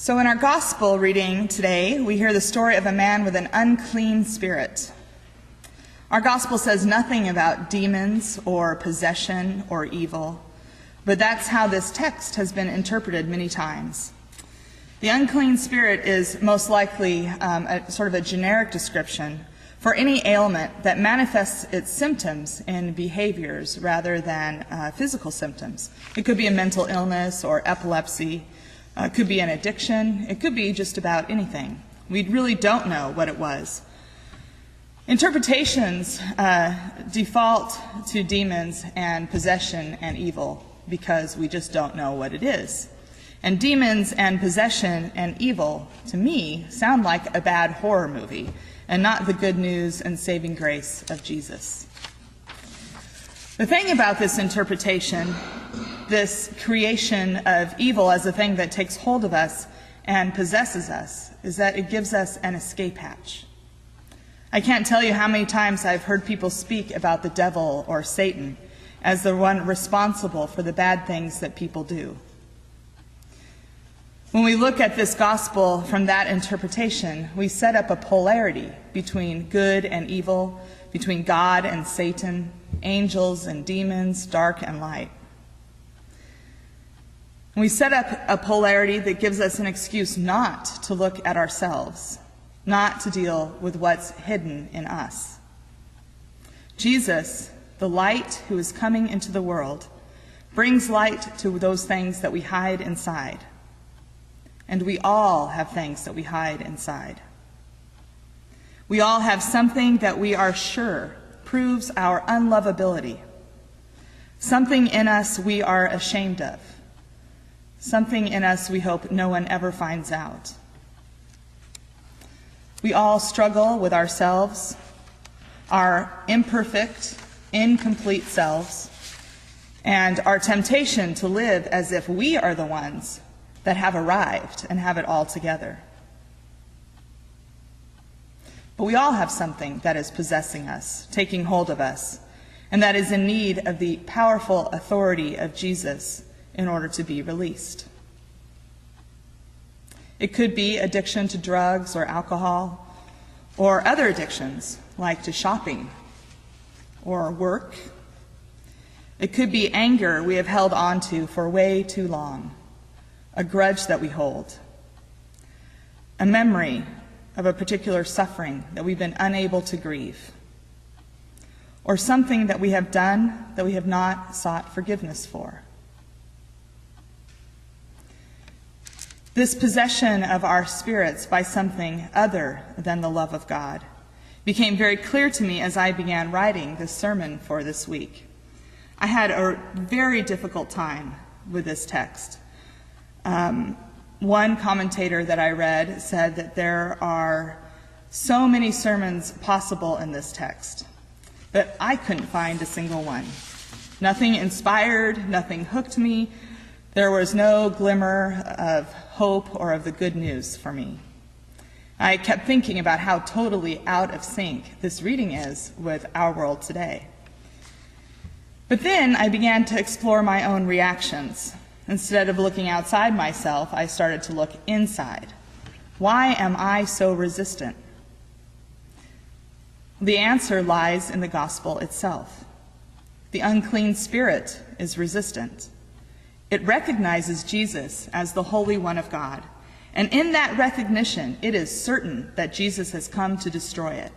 So in our gospel reading today, we hear the story of a man with an unclean spirit. Our gospel says nothing about demons or possession or evil, but that's how this text has been interpreted many times. The unclean spirit is most likely a sort of a generic description for any ailment that manifests its symptoms in behaviors rather than physical symptoms. It could be a mental illness or epilepsy. It could be an addiction. It could be just about anything. We really don't know what it was. Interpretations default to demons and possession and evil because we just don't know what it is. And demons and possession and evil, to me, sound like a bad horror movie and not the good news and saving grace of Jesus. The thing about this interpretation, this creation of evil as a thing that takes hold of us and possesses us, is that it gives us an escape hatch. I can't tell you how many times I've heard people speak about the devil or Satan as the one responsible for the bad things that people do. When we look at this gospel from that interpretation, we set up a polarity between good and evil, between God and Satan, angels and demons, dark and light. We set up a polarity that gives us an excuse not to look at ourselves, not to deal with what's hidden in us. Jesus, the light who is coming into the world, brings light to those things that we hide inside. And we all have things that we hide inside. We all have something that we are sure proves our unlovability. Something in us we are ashamed of. Something in us we hope no one ever finds out. We all struggle with ourselves, our imperfect, incomplete selves, and our temptation to live as if we are the ones that have arrived and have it all together. But we all have something that is possessing us, taking hold of us, and that is in need of the powerful authority of Jesus in order to be released. It could be addiction to drugs or alcohol, or other addictions like to shopping or work. It could be anger we have held on to for way too long, a grudge that we hold, a memory of a particular suffering that we've been unable to grieve, or something that we have done that we have not sought forgiveness for. This possession of our spirits by something other than the love of God became very clear to me as I began writing this sermon for this week. I had a very difficult time with this text. One commentator that I read said that there are so many sermons possible in this text, but I couldn't find a single one. Nothing inspired, nothing hooked me. There was no glimmer of hope or of the good news for me. I kept thinking about how totally out of sync this reading is with our world today. But then I began to explore my own reactions. Instead of looking outside myself, I started to look inside. Why am I so resistant? The answer lies in the gospel itself. The unclean spirit is resistant. It recognizes Jesus as the Holy One of God, and in that recognition, it is certain that Jesus has come to destroy it.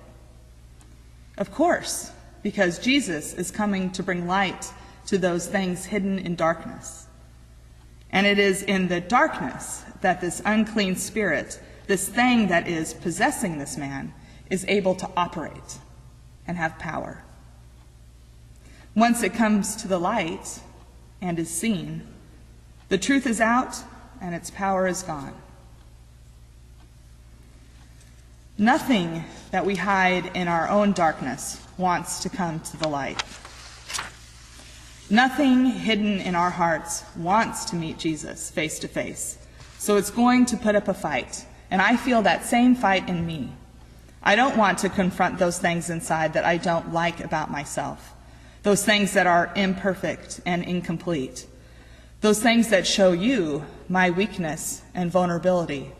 Of course, because Jesus is coming to bring light to those things hidden in darkness. And it is in the darkness that this unclean spirit, this thing that is possessing this man, is able to operate and have power. Once it comes to the light and is seen, the truth is out and its power is gone. Nothing that we hide in our own darkness wants to come to the light. Nothing hidden in our hearts wants to meet Jesus face to face. So it's going to put up a fight. And I feel that same fight in me. I don't want to confront those things inside that I don't like about myself. Those things that are imperfect and incomplete. Those things that show you my weakness and vulnerability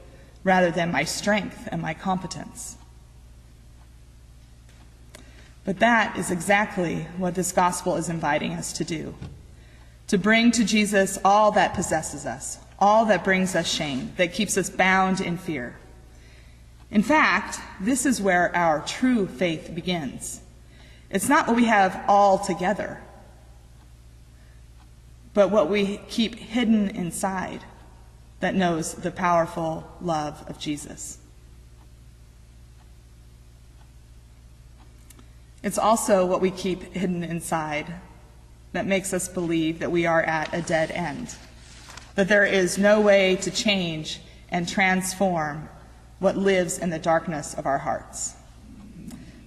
rather than my strength and my competence. But that is exactly what this gospel is inviting us to do, to bring to Jesus all that possesses us, all that brings us shame, that keeps us bound in fear. In fact, this is where our true faith begins. It's not what we have all together, but what we keep hidden inside that knows the powerful love of Jesus. It's also what we keep hidden inside that makes us believe that we are at a dead end, that there is no way to change and transform what lives in the darkness of our hearts.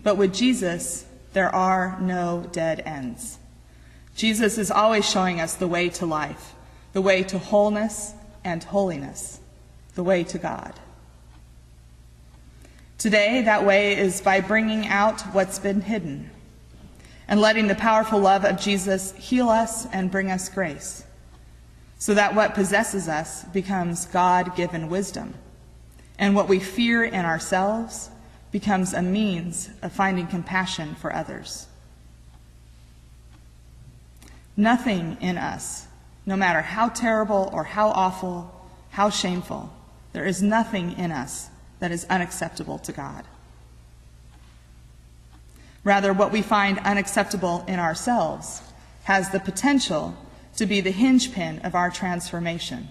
But with Jesus, there are no dead ends. Jesus is always showing us the way to life, the way to wholeness and holiness, the way to God. Today, that way is by bringing out what's been hidden and letting the powerful love of Jesus heal us and bring us grace, so that what possesses us becomes God-given wisdom, and what we fear in ourselves becomes a means of finding compassion for others. Nothing in us, no matter how terrible or how awful, how shameful, there is nothing in us that is unacceptable to God. Rather, what we find unacceptable in ourselves has the potential to be the hinge pin of our transformation,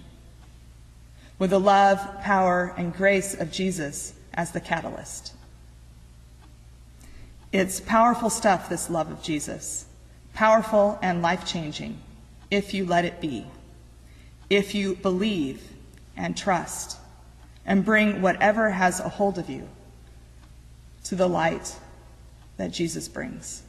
with the love, power, and grace of Jesus as the catalyst. It's powerful stuff, this love of Jesus, powerful and life-changing, if you let it be, if you believe and trust, and bring whatever has a hold of you to the light that Jesus brings.